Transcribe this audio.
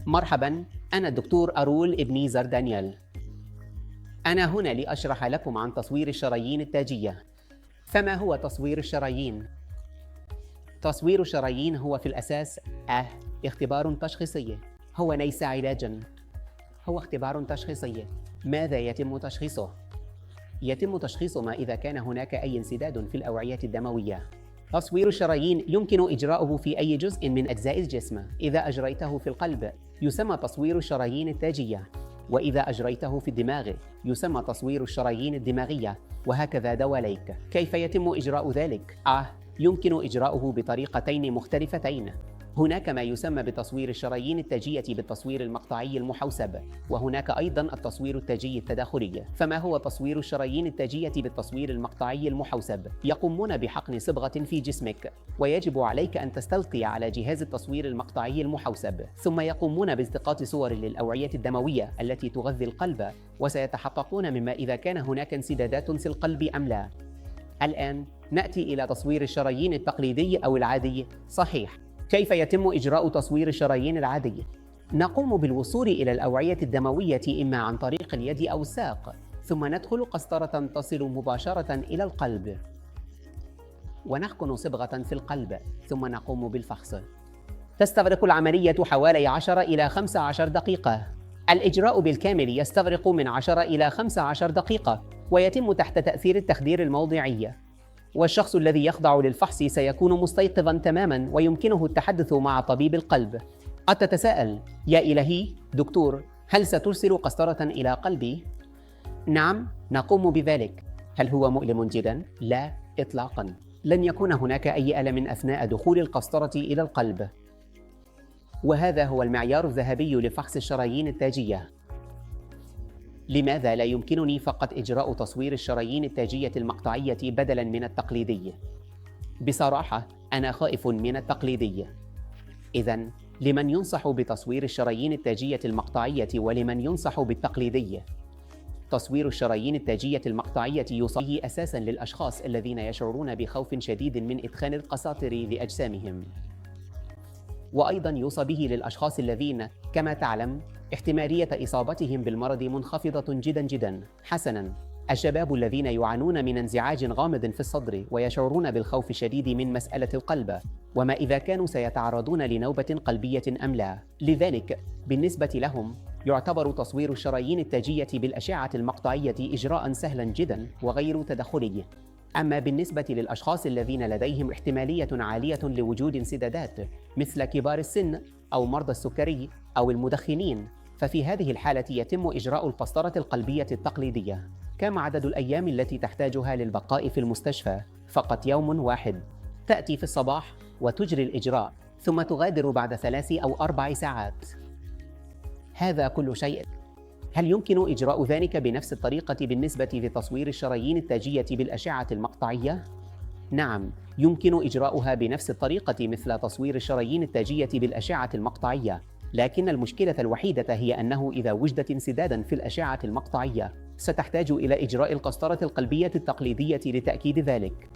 مرحباً، أنا الدكتور أرول إبنيزر دانيال. أنا هنا لأشرح لكم عن تصوير الشرايين التاجية. فما هو تصوير الشرايين؟ تصوير الشرايين هو في الأساس اختبار تشخيصي. هو ليس علاجاً، هو اختبار تشخيصي. ماذا يتم تشخيصه؟ يتم تشخيص ما إذا كان هناك أي انسداد في الأوعية الدموية. تصوير الشرايين يمكن إجراؤه في أي جزء من أجزاء الجسم. إذا أجريته في القلب يسمى تصوير الشرايين التاجية، وإذا أجريته في الدماغ يسمى تصوير الشرايين الدماغية، وهكذا دواليك. كيف يتم إجراء ذلك؟ يمكن إجراؤه بطريقتين مختلفتين. هناك ما يسمى بتصوير الشرايين التاجية بالتصوير المقطعي المحوسب، وهناك أيضاً التصوير التاجي التداخلي. فما هو تصوير الشرايين التاجية بالتصوير المقطعي المحوسب؟ يقومون بحقن صبغة في جسمك، ويجب عليك أن تستلقي على جهاز التصوير المقطعي المحوسب، ثم يقومون بالتقاط صور للأوعية الدموية التي تغذي القلب، وسيتحققون مما إذا كان هناك انسدادات في القلب أم لا. الآن نأتي إلى تصوير الشرايين التقليدي أو العادي. صحيح. كيف يتم إجراء تصوير الشرايين العادي؟ نقوم بالوصول إلى الأوعية الدموية إما عن طريق اليد أو الساق، ثم ندخل قسطرة تصل مباشرة إلى القلب، ونحقن صبغة في القلب، ثم نقوم بالفحص. تستغرق العملية حوالي 10 إلى 15 دقيقة. الإجراء بالكامل يستغرق من 10 إلى 15 دقيقة، ويتم تحت تأثير التخدير الموضعي. والشخص الذي يخضع للفحص سيكون مستيقظاً تماماً، ويمكنه التحدث مع طبيب القلب. قد تتساءل: يا إلهي دكتور، هل سترسل قسطرة إلى قلبي؟ نعم، نقوم بذلك. هل هو مؤلم جداً؟ لا إطلاقاً. لن يكون هناك أي ألم أثناء دخول القسطرة إلى القلب. وهذا هو المعيار الذهبي لفحص الشرايين التاجية. لماذا لا يمكنني فقط إجراء تصوير الشرايين التاجية المقطعية بدلاً من التقليدي؟ بصراحة أنا خائف من التقليدي. إذن لمن ينصح بتصوير الشرايين التاجية المقطعية ولمن ينصح بالتقليدي؟ تصوير الشرايين التاجية المقطعية يوصي أساساً للأشخاص الذين يشعرون بخوف شديد من إدخال القساطر لأجسامهم، وأيضاً يوصى به للأشخاص الذين كما تعلم احتمالية إصابتهم بالمرض منخفضة جداً. حسناً، الشباب الذين يعانون من انزعاج غامض في الصدر ويشعرون بالخوف الشديد من مسألة القلب، وما إذا كانوا سيتعرضون لنوبة قلبية أم لا. لذلك بالنسبة لهم يعتبر تصوير الشرايين التاجية بالأشعة المقطعية إجراءً سهلاً جداً وغير تدخلي. أما بالنسبة للأشخاص الذين لديهم احتمالية عالية لوجود انسدادات مثل كبار السن أو مرضى السكري أو المدخنين، ففي هذه الحالة يتم إجراء القسطرة القلبية التقليدية. كم عدد الأيام التي تحتاجها للبقاء في المستشفى؟ فقط يوم واحد. تأتي في الصباح وتجري الإجراء، ثم تغادر بعد 3 أو 4 ساعات. هذا كل شيء. هل يمكن إجراء ذلك بنفس الطريقة بالنسبة لتصوير الشرايين التاجية بالأشعة المقطعية؟ نعم، يمكن إجراؤها بنفس الطريقة مثل تصوير الشرايين التاجية بالأشعة المقطعية، لكن المشكلة الوحيدة هي أنه إذا وجدت انسداداً في الأشعة المقطعية ستحتاج إلى إجراء القسطرة القلبية التقليدية لتأكيد ذلك.